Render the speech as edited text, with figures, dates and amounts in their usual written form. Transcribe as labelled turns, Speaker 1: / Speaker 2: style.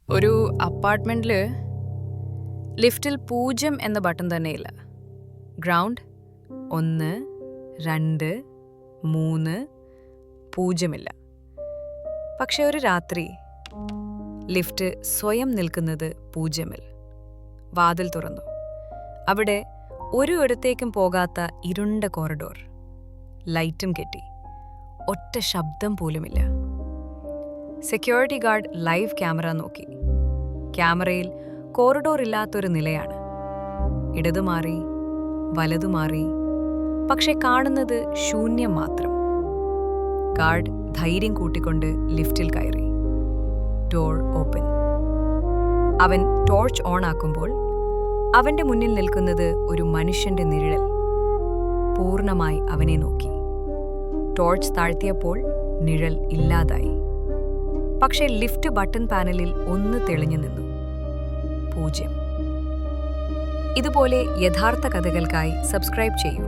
Speaker 1: ഒരു അപ്പാർട്ട്മെൻറ്റിൽ ലിഫ്റ്റിൽ 0 എന്ന ബട്ടൺ തന്നെയില്ല. ഗ്രൗണ്ട് 1, 2, 3, 0 പക്ഷെ ഒരു രാത്രി ലിഫ്റ്റ് സ്വയം നിൽക്കുന്നത് 0-ൽ. വാതിൽ തുറന്നു. അവിടെ ഒരിടത്തേക്കും പോകാത്ത ഇരുണ്ട കോറിഡോർ. ലൈറ്റും കെട്ടി. ഒറ്റ ശബ്ദം പോലുമില്ല. സെക്യൂരിറ്റി ഗാർഡ് ലൈവ് ക്യാമറ നോക്കി. ക്യാമറയിൽ കോറിഡോർ ഇല്ലാത്തൊരു നിലയാണ്. ഇടതുമാറി, വലതുമാറി, പക്ഷെ കാണുന്നത് ശൂന്യം മാത്രം. ഗാർഡ് ധൈര്യം കൂട്ടിക്കൊണ്ട് ലിഫ്റ്റിൽ കയറി. Door open. അവൻ ടോർച്ച് ഓൺ ആക്കുമ്പോൾ അവന്റെ മുന്നിൽ നിൽക്കുന്നത് ഒരു മനുഷ്യന്റെ നിഴൽ. പൂർണ്ണമായി അവനെ നോക്കി. ടോർച്ച് താഴ്ത്തിയപ്പോൾ നിഴൽ ഇല്ലാതായി. പക്ഷേ ലിഫ്റ്റ് ബട്ടൺ പാനലിൽ ഒന്ന് തെളിഞ്ഞു നിന്നു. 0. ഇതുപോലെ യഥാർത്ഥ കഥകൾക്കായി സബ്സ്ക്രൈബ് ചെയ്യൂ.